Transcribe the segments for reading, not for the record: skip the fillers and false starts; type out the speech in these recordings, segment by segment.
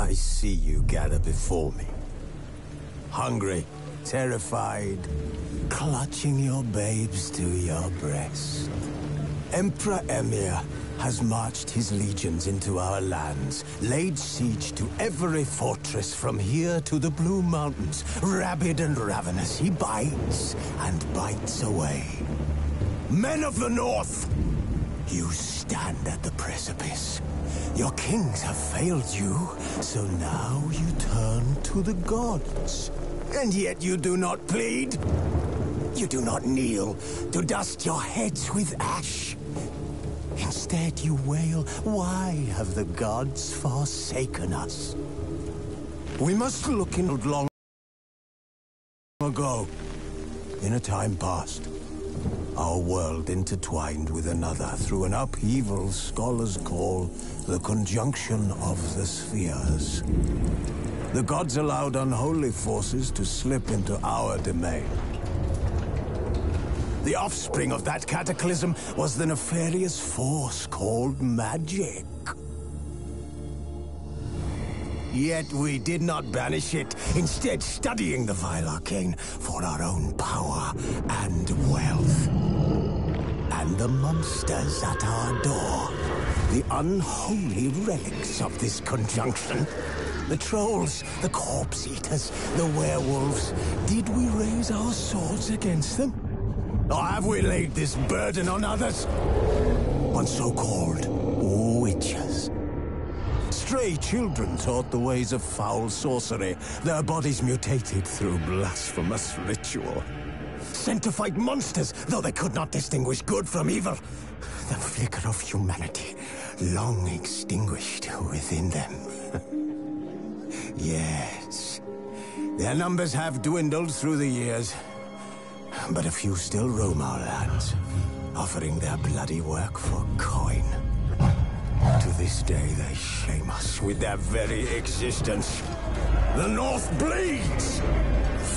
I see you gather before me. Hungry, terrified, clutching your babes to your breast. Emperor Emhyr has marched his legions into our lands, laid siege to every fortress from here to the Blue Mountains. Rabid and ravenous, he bites and bites away. Men of the North, you stand at the precipice. Your kings have failed you, so now you turn to the gods. And yet you do not plead. You do not kneel to dust your heads with ash. Instead you wail, why have the gods forsaken us? We must look in long ago, in a time past. Our world intertwined with another through an upheaval scholars call the conjunction of the spheres. The gods allowed unholy forces to slip into our domain. The offspring of that cataclysm was the nefarious force called magic. Yet we did not banish it, instead studying the vile arcane for our own power and wealth. And the monsters at our door, the unholy relics of this conjunction. The trolls, the corpse-eaters, the werewolves. Did we raise our swords against them? Or have we laid this burden on others? On so-called witches. Stray children taught the ways of foul sorcery, their bodies mutated through blasphemous ritual. Sent to fight monsters, though they could not distinguish good from evil. The flicker of humanity, long extinguished within them. Yes, their numbers have dwindled through the years, but a few still roam our lands, offering their bloody work for coin. To this day, they shame us with their very existence. The North bleeds,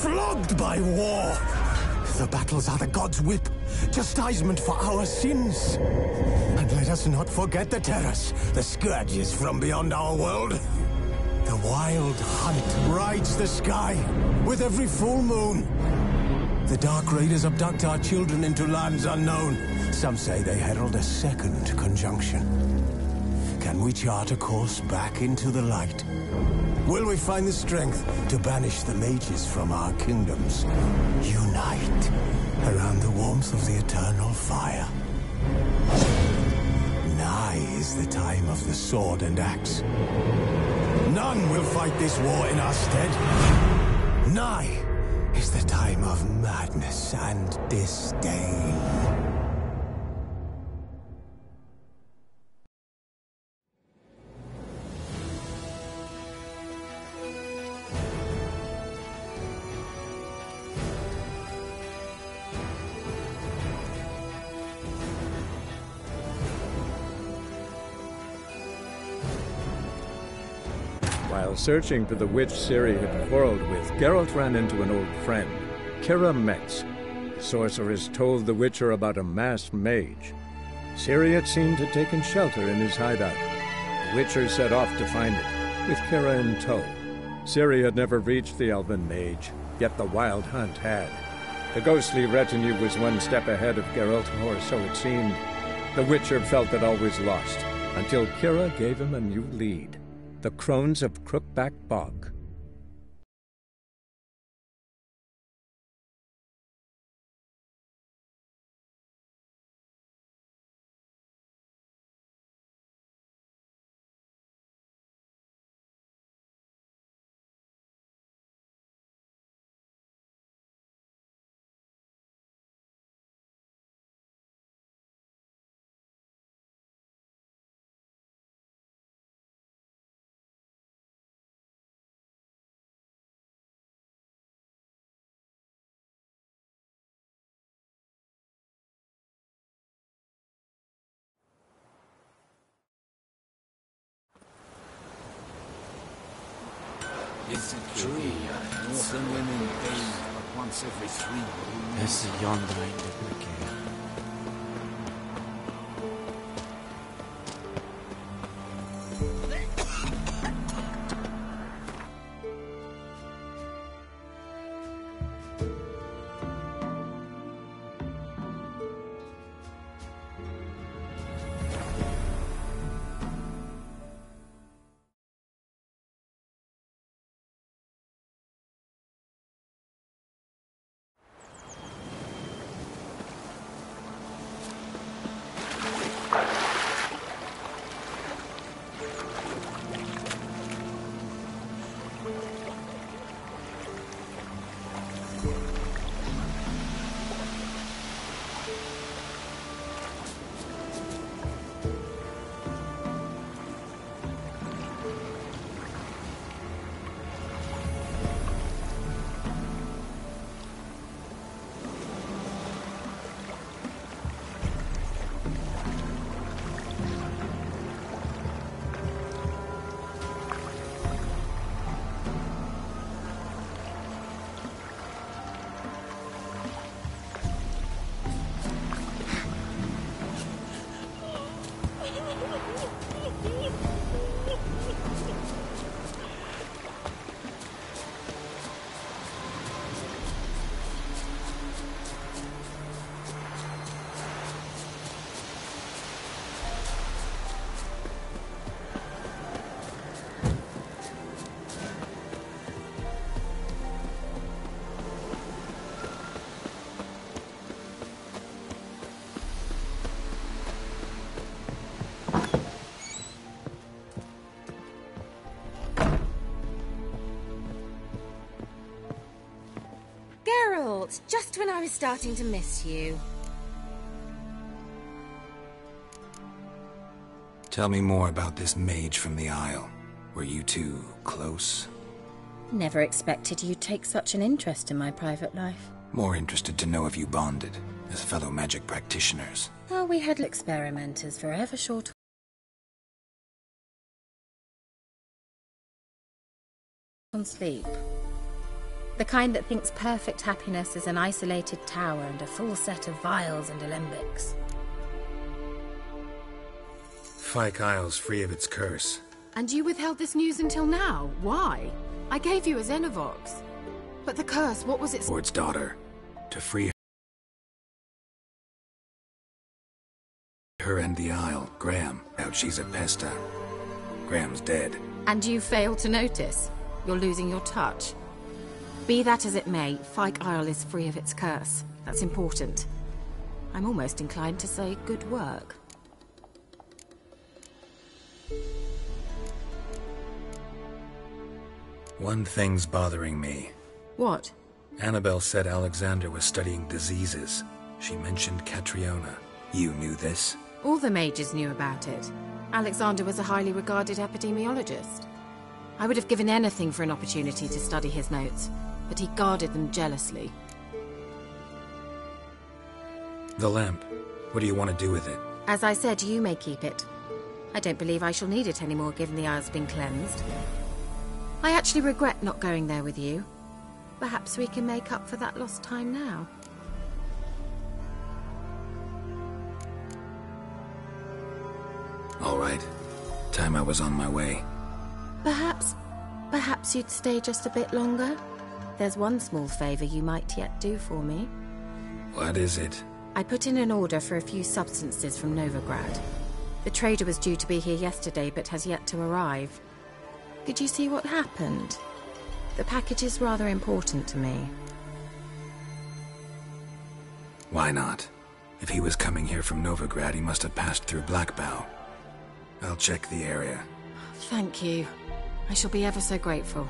flogged by war. The battles are the gods' whip, chastisement for our sins. And let us not forget the terrors, the scourges from beyond our world. The wild hunt rides the sky with every full moon. The Dark Raiders abduct our children into lands unknown. Some say they herald a second conjunction. Can we chart a course back into the light? Will we find the strength to banish the mages from our kingdoms? Unite around the warmth of the eternal fire. Nigh is the time of the sword and axe. None will fight this war in our stead. Nigh is the time of madness and disdain. While searching for the witch Ciri had quarreled with, Geralt ran into an old friend, Keira Metz. The sorceress told the Witcher about a masked mage. Ciri, it seemed, had taken shelter in his hideout. The Witcher set off to find it, with Keira in tow. Ciri had never reached the elven mage, yet the wild hunt had. The ghostly retinue was one step ahead of Geralt, or so it seemed. The Witcher felt that all was lost, until Keira gave him a new lead. The Crones of Crookback Bog. Is it true? The women bathe but once every 3 moons. Es yonder in the wicket. Geralt, just when I was starting to miss you. Tell me more about this mage from the Isle. Were you two close? Never expected you'd take such an interest in my private life. More interested to know if you bonded, as fellow magic practitioners. Oh, we had experimenters forever short on sleep. The kind that thinks perfect happiness is an isolated tower and a full set of vials and alembics. Fyke Isle's free of its curse. And you withheld this news until now? Why? I gave you a Xenovox. But the curse, what was its... Lord's daughter. To free her and the Isle. Graham. Out she's a pesta. Graham's dead. And you failed to notice? You're losing your touch. Be that as it may, Fyke Isle is free of its curse. That's important. I'm almost inclined to say good work. One thing's bothering me. What? Annabelle said Alexander was studying diseases. She mentioned Catriona. You knew this? All the mages knew about it. Alexander was a highly regarded epidemiologist. I would have given anything for an opportunity to study his notes, but he guarded them jealously. The lamp. What do you want to do with it? As I said, you may keep it. I don't believe I shall need it anymore, given the Isle's been cleansed. I actually regret not going there with you. Perhaps we can make up for that lost time now. All right. Time I was on my way. Perhaps you'd stay just a bit longer? There's one small favor you might yet do for me. What is it? I put in an order for a few substances from Novigrad. The trader was due to be here yesterday, but has yet to arrive. Could you see what happened? The package is rather important to me. Why not? If he was coming here from Novigrad, he must have passed through Blackbough. I'll check the area. Thank you. I shall be ever so grateful.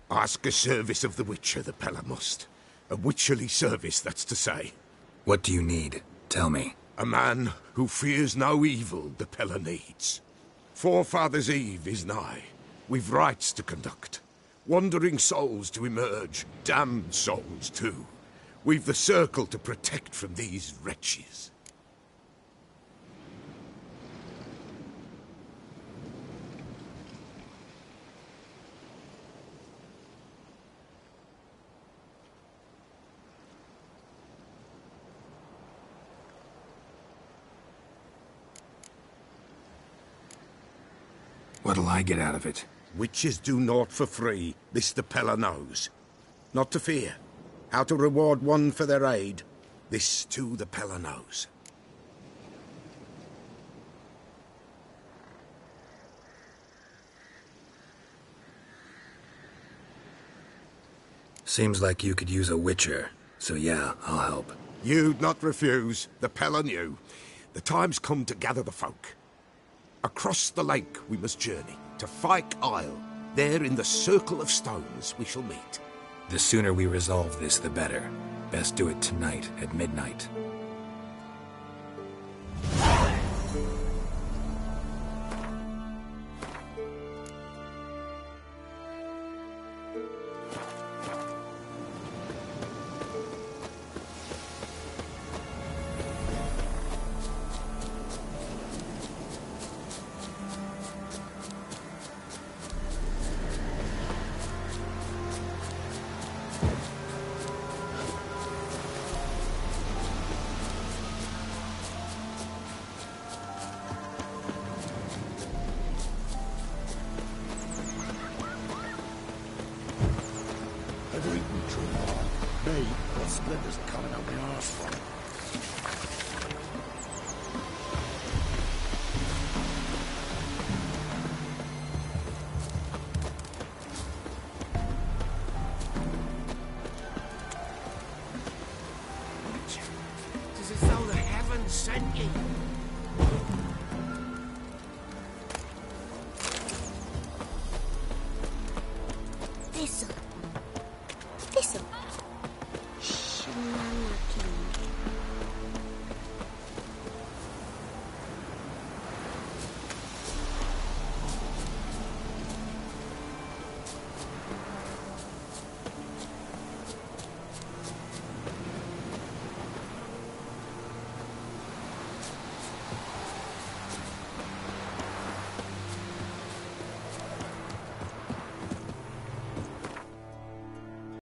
Ask a service of the Witcher, the Pella must. A witcherly service, that's to say. What do you need? Tell me. A man who fears no evil the Pella needs. Forefathers' Eve is nigh. We've rites to conduct. Wandering souls to emerge. Damned souls, too. We've the circle to protect from these wretches. What'll I get out of it? Witches do naught for free, this the Peller knows. Not to fear. How to reward one for their aid, this too the Peller knows. Seems like you could use a witcher, so yeah, I'll help. You'd not refuse, the Peller knew. The time's come to gather the folk. Across the lake we must journey, to Fyke Isle. There in the Circle of Stones we shall meet. The sooner we resolve this, the better. Best do it tonight at midnight. Splinters coming out my arse from it. It's as though the heavens sent ye. This'll